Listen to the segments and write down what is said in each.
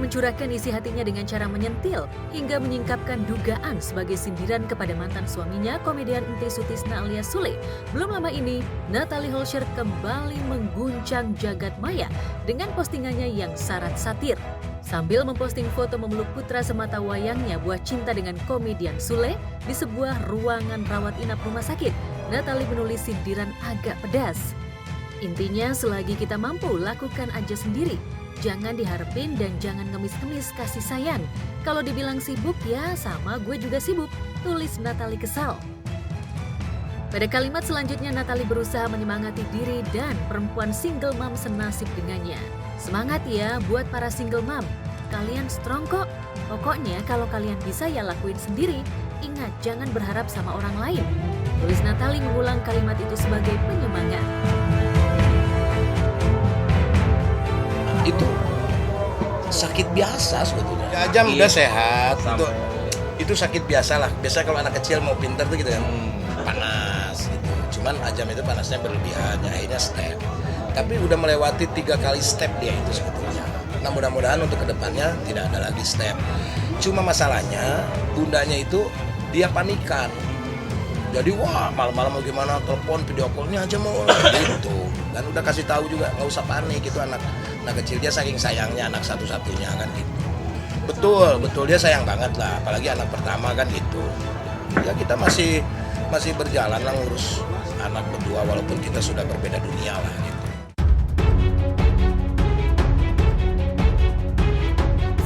mencurahkan isi hatinya dengan cara menyentil hingga menyingkapkan dugaan sebagai sindiran kepada mantan suaminya, komedian Enty Sutisna alias Sule. Belum lama ini, Natalie Holscher kembali mengguncang jagat maya dengan postingannya yang syarat satir. Sambil memposting foto memeluk putra semata wayangnya buah cinta dengan komedian Sule di sebuah ruangan rawat inap rumah sakit, Natalie menulis sindiran agak pedas. Intinya, selagi kita mampu, lakukan aja sendiri. Jangan diharapin dan jangan ngemis-ngemis kasih sayang. Kalau dibilang sibuk, ya sama gue juga sibuk, tulis Natalie kesal. Pada kalimat selanjutnya, Natalie berusaha menyemangati diri dan perempuan single mom senasib dengannya. Semangat ya buat para single mom, kalian strong kok. Pokoknya kalau kalian bisa ya lakuin sendiri. Ingat, jangan berharap sama orang lain. Tulis Natalie mengulang kalimat itu sebagai penyemangat. Itu sakit biasa sebetulnya. Ajam udah sehat, itu sakit biasa lah. Biasa kalau anak kecil mau pintar tuh gitu kan, panas gitu. Cuman Ajam itu panasnya berlebihan, akhirnya step. Tapi udah melewati 3 kali step dia itu sebetulnya. Nah mudah-mudahan untuk kedepannya tidak ada lagi step. Cuma masalahnya bundanya itu dia panikan. Jadi wah malam-malam mau gimana, telepon video call-nya aja mau gitu. Dan udah kasih tahu juga nggak usah panik, itu anak kecil, dia saking sayangnya, anak satu-satunya kan gitu. Betul dia sayang banget lah, apalagi anak pertama kan gitu. Ya kita masih berjalan lah ngurus anak berdua walaupun kita sudah berbeda dunia lah gitu.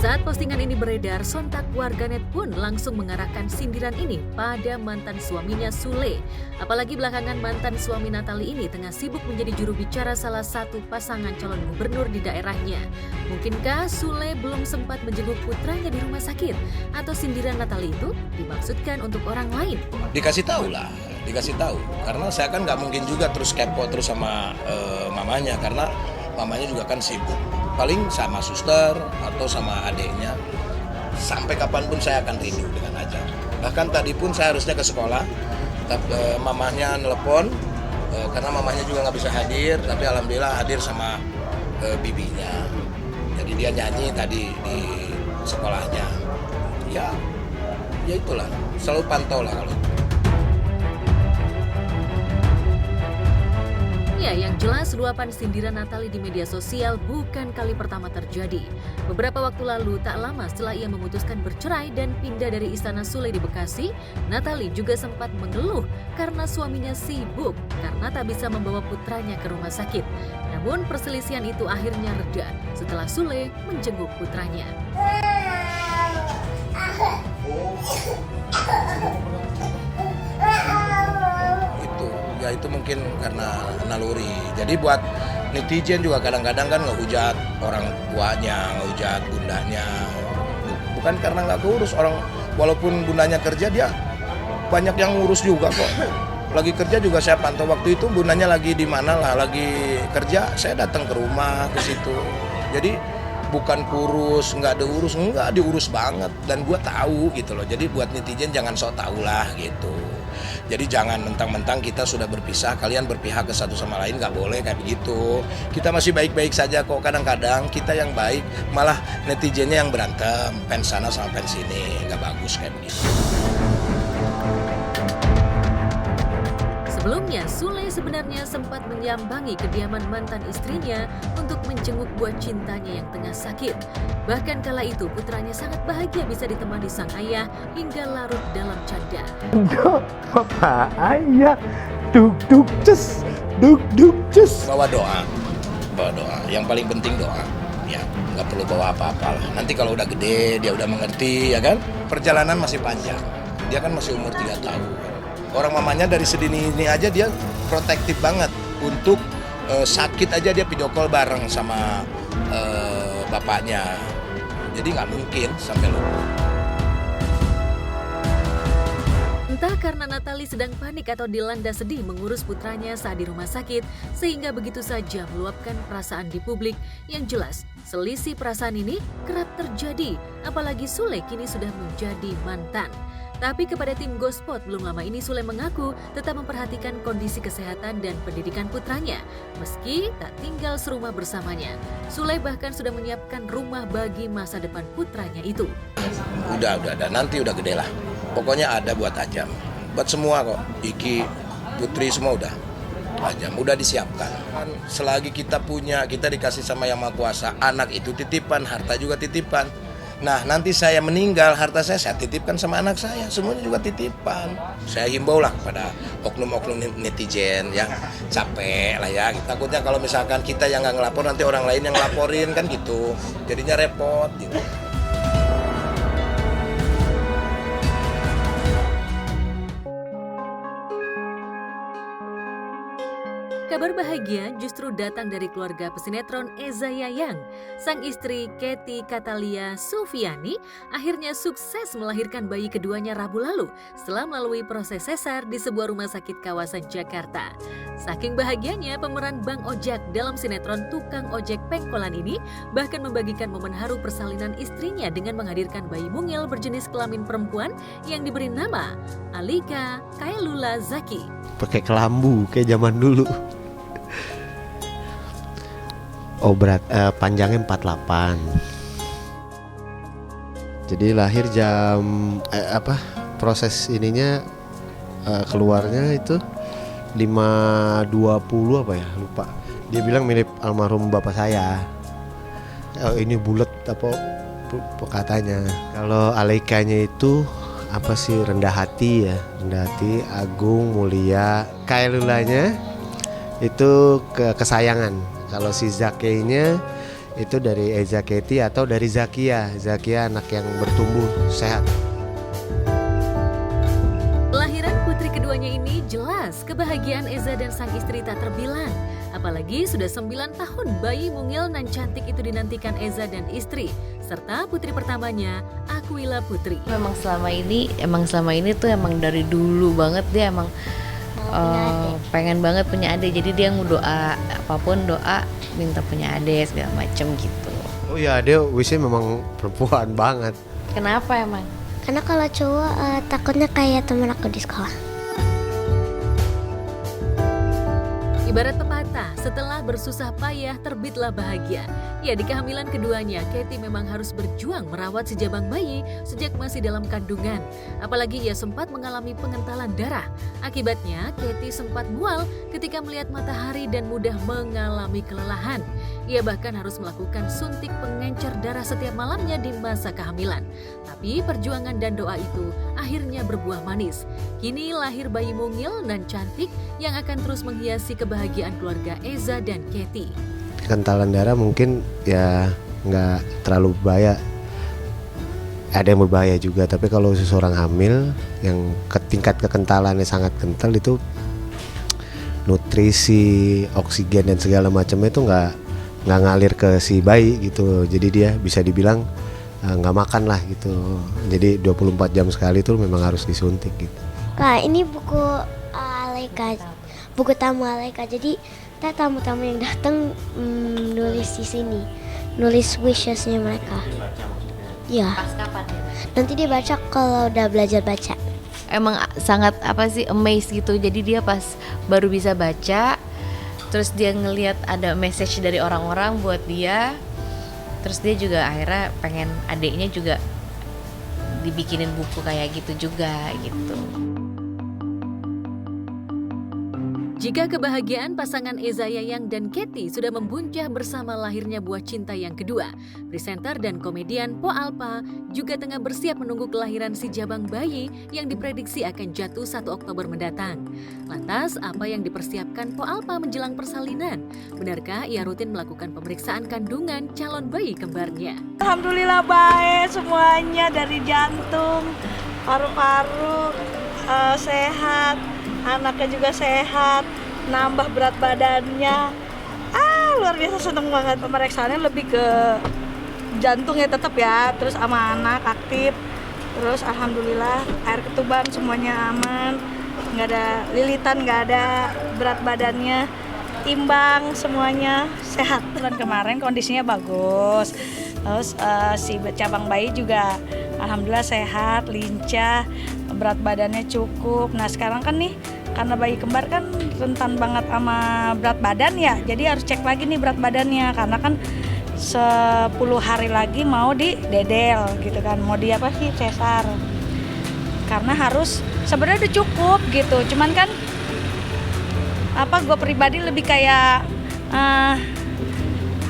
Saat postingan ini beredar, sontak warganet pun langsung mengarahkan sindiran ini pada mantan suaminya Sule. Apalagi belakangan mantan suami Natalie ini tengah sibuk menjadi juru bicara salah satu pasangan calon gubernur di daerahnya. Mungkinkah Sule belum sempat menjenguk putranya di rumah sakit? Atau sindiran Natalie itu dimaksudkan untuk orang lain? Dikasih tahu. Karena saya kan nggak mungkin juga terus kepo terus sama mamanya, karena mamanya juga kan sibuk. Paling sama suster atau sama adiknya. Sampai kapanpun saya akan rindu dengan Ajam. Bahkan tadi pun saya harusnya ke sekolah, tapi mamanya nelpon karena mamanya juga nggak bisa hadir, tapi alhamdulillah hadir sama bibinya. Jadi dia nyanyi tadi di sekolahnya. Ya itulah, selalu pantau lah kalau itu. Ya, yang jelas luapan sindiran Natalie di media sosial bukan kali pertama terjadi. Beberapa waktu lalu, tak lama setelah ia memutuskan bercerai dan pindah dari Istana Sule di Bekasi, Natalie juga sempat mengeluh karena suaminya sibuk karena tak bisa membawa putranya ke rumah sakit. Namun perselisihan itu akhirnya reda setelah Sule menjenguk putranya. Itu mungkin karena naluri. Jadi buat netizen juga kadang-kadang kan ngehujat orang tuanya, ngehujat bundanya. Bukan karena nggak keurus, orang walaupun bundanya kerja dia banyak yang ngurus juga kok. Lagi kerja juga saya pantau, waktu itu bundanya lagi di mana lah, lagi kerja saya datang ke rumah ke situ. Jadi bukan kurus, nggak diurus, nggak diurus banget, dan gue tahu gitu loh. Jadi buat netizen jangan sok tahu lah gitu. Jadi jangan mentang-mentang kita sudah berpisah, kalian berpihak ke satu sama lain, nggak boleh kayak begitu. Kita masih baik-baik saja kok, kadang-kadang kita yang baik, malah netizennya yang berantem, fans sana sama fans sini, nggak bagus kayak begitu. Sebelumnya, Sule sebenarnya sempat menyambangi kediaman mantan istrinya untuk menjenguk buah cintanya yang tengah sakit. Bahkan kala itu putranya sangat bahagia bisa ditemani sang ayah hingga larut dalam canda. Papa ayah, duk cus. Bawa doa. Yang paling penting doa. Ya, nggak perlu bawa apa-apa lah. Nanti kalau udah gede, dia udah mengerti, ya kan? Perjalanan masih panjang. Dia kan masih umur 3 tahun. Orang mamanya dari sedini ini aja dia protektif banget. Untuk sakit aja dia video call bareng sama bapaknya. Jadi nggak mungkin sampai lupa. Entah karena Natalie sedang panik atau dilanda sedih mengurus putranya saat di rumah sakit, sehingga begitu saja meluapkan perasaan di publik. Yang jelas, selisih perasaan ini kerap terjadi, apalagi Sule kini sudah menjadi mantan. Tapi kepada tim Gospot, belum lama ini Sule mengaku tetap memperhatikan kondisi kesehatan dan pendidikan putranya, meski tak tinggal serumah bersamanya. Sule bahkan sudah menyiapkan rumah bagi masa depan putranya itu. Udah, nanti udah gede lah. Pokoknya ada buat Ajam, buat semua kok. Iki, Putri semua udah Ajam, udah disiapkan. Kan selagi kita punya, kita dikasih sama Yang Maha Kuasa, anak itu titipan, harta juga titipan. Nah nanti saya meninggal, harta saya titipkan sama anak saya, semuanya juga titipan. Saya himbau lah pada oknum-oknum netizen yang capek lah ya. Takutnya kalau misalkan kita yang nggak ngelapor, nanti orang lain yang ngelaporin kan gitu. Jadinya repot gitu. Kabar bahagia justru datang dari keluarga pesinetron Eza Yayang. Sang istri Katy Katalia Sufiani akhirnya sukses melahirkan bayi keduanya Rabu lalu setelah melalui proses sesar di sebuah rumah sakit kawasan Jakarta. Saking bahagianya, pemeran Bang Ojak dalam sinetron Tukang Ojek Pengkolan ini bahkan membagikan momen haru persalinan istrinya dengan menghadirkan bayi mungil berjenis kelamin perempuan yang diberi nama Alika Kailula Zaki. Pakai kelambu kayak zaman dulu. Oh panjangnya 48. Jadi lahir jam proses ininya keluarnya itu 5.20 apa ya, lupa. Dia bilang mirip almarhum bapak saya. Ini bulat apa katanya. Kalau Alaikanya itu apa sih, rendah hati ya, rendah hati, agung, mulia. Kailulanya itu kesayangan. Kalau si Zakenya itu dari Eza Katy atau dari Zakia. Zakia anak yang bertumbuh sehat. Kelahiran putri keduanya ini jelas kebahagiaan Eza dan sang istri tak terbilang. Apalagi sudah 9 tahun bayi mungil nan cantik itu dinantikan Eza dan istri, serta putri pertamanya Aquila Putri. Memang selama ini tuh emang dari dulu banget dia emang pengen banget punya adik. Jadi dia doa apapun, doa minta punya adik segala macem gitu. Oh iya, dia wishnya memang perempuan banget. Kenapa emang? Karena kalau cowok takutnya kayak temen aku di sekolah. Ibarat pepatah, setelah bersusah payah terbitlah bahagia. Ya, di kehamilan keduanya, Katy memang harus berjuang merawat si jabang bayi sejak masih dalam kandungan. Apalagi ia sempat mengalami pengentalan darah. Akibatnya, Katy sempat mual ketika melihat matahari dan mudah mengalami kelelahan. Ia bahkan harus melakukan suntik pengencer darah setiap malamnya di masa kehamilan. Tapi perjuangan dan doa itu akhirnya berbuah manis. Kini lahir bayi mungil dan cantik yang akan terus menghiasi kebahagiaan keluarga Eza dan Katy. Kekentalan darah mungkin ya nggak terlalu bahaya. Ada yang berbahaya juga, tapi kalau seseorang hamil yang tingkat kekentalannya sangat kental itu nutrisi, oksigen dan segala macamnya itu nggak ngalir ke si bayi gitu. Jadi dia bisa dibilang nggak makan lah gitu. Jadi 24 jam sekali itu memang harus disuntik gitu. Kak, ini buku Alaika, buku tamu Alaika. Jadi tamu-tamu yang datang nulis di sini, nulis wishesnya mereka. Ya. Pas kapan? Nanti dia baca kalau udah belajar baca. Emang sangat amazed gitu. Jadi dia pas baru bisa baca, terus dia ngelihat ada message dari orang-orang buat dia. Terus dia juga akhirnya pengen adiknya juga dibikinin buku kayak gitu juga gitu. Jika kebahagiaan pasangan Eza Yayang dan Katy sudah membuncah bersama lahirnya buah cinta yang kedua, presenter dan komedian Po Alpa juga tengah bersiap menunggu kelahiran si jabang bayi yang diprediksi akan jatuh 1 Oktober mendatang. Lantas, apa yang dipersiapkan Po Alpa menjelang persalinan? Benarkah ia rutin melakukan pemeriksaan kandungan calon bayi kembarnya? Alhamdulillah baik semuanya, dari jantung, paru-paru sehat, anaknya juga sehat, nambah berat badannya. Luar biasa, seneng banget. Pemeriksaannya lebih ke jantungnya tetap ya, terus sama anak aktif, Terus alhamdulillah air ketuban semuanya aman, nggak ada lilitan, nggak ada, berat badannya imbang, semuanya sehat. Bulan kemarin kondisinya bagus, terus si cabang bayi juga alhamdulillah sehat, lincah, berat badannya cukup. Nah sekarang kan nih karena bayi kembar kan rentan banget sama berat badan ya, jadi harus cek lagi nih berat badannya, karena kan 10 hari lagi mau di dedel gitu kan, mau di apa sih, sesar. Karena harus sebenarnya udah cukup gitu, cuman kan gue pribadi lebih kayak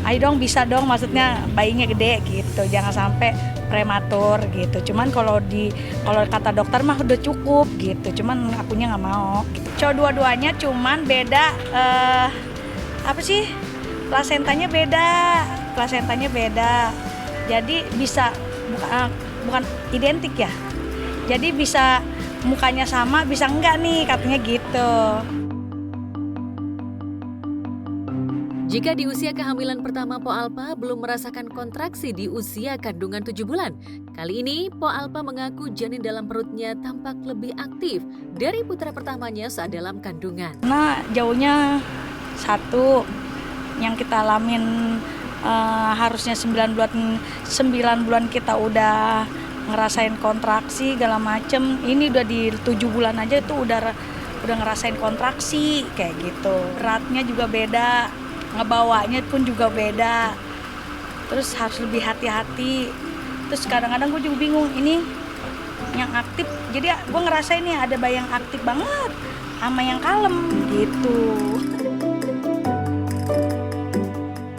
ayo dong, bisa dong, maksudnya bayinya gede gitu, jangan sampai prematur gitu. Cuman kalau kata dokter mah udah cukup gitu, cuman akunya nggak mau gitu. Dua-duanya cuman beda plasentanya beda, jadi bisa bukan identik ya, jadi bisa mukanya sama, bisa enggak nih, katanya gitu. Jika di usia kehamilan pertama Po Alpa belum merasakan kontraksi di usia kandungan 7 bulan, kali ini Po Alpa mengaku janin dalam perutnya tampak lebih aktif dari putra pertamanya saat dalam kandungan. Nah jauhnya satu, yang kita alamin harusnya 9 bulan kita udah ngerasain kontraksi segala macem, ini udah di 7 bulan aja itu udah ngerasain kontraksi kayak gitu. Beratnya juga beda, ngebawanya pun juga beda, terus harus lebih hati-hati. Terus kadang-kadang gue juga bingung, ini yang aktif, jadi gue ngerasain nih ada bayi yang aktif banget sama yang kalem gitu.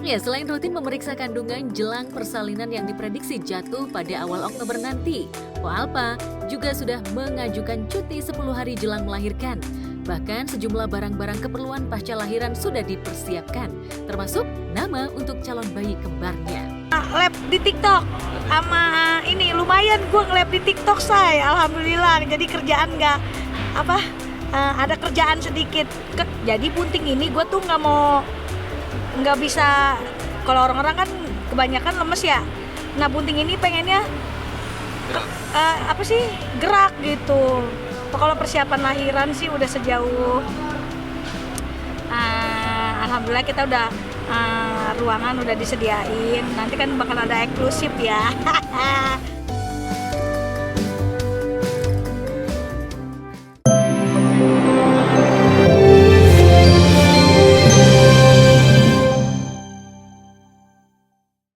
Ya, selain rutin memeriksa kandungan jelang persalinan yang diprediksi jatuh pada awal Oktober nanti, Po Alpa juga sudah mengajukan cuti 10 hari jelang melahirkan. Bahkan sejumlah barang-barang keperluan pasca lahiran sudah dipersiapkan, termasuk nama untuk calon bayi kembarnya. Lab di TikTok, sama ini lumayan gue nge-lab di TikTok, say. Alhamdulillah, jadi kerjaan ada kerjaan sedikit. Jadi bunting ini gue tuh nggak bisa, kalau orang-orang kan kebanyakan lemes ya. Nah bunting ini pengennya gerak gitu. Kalau persiapan lahiran sih udah sejauh, alhamdulillah kita udah ruangan udah disediain. Nanti kan bakal ada eksklusif ya.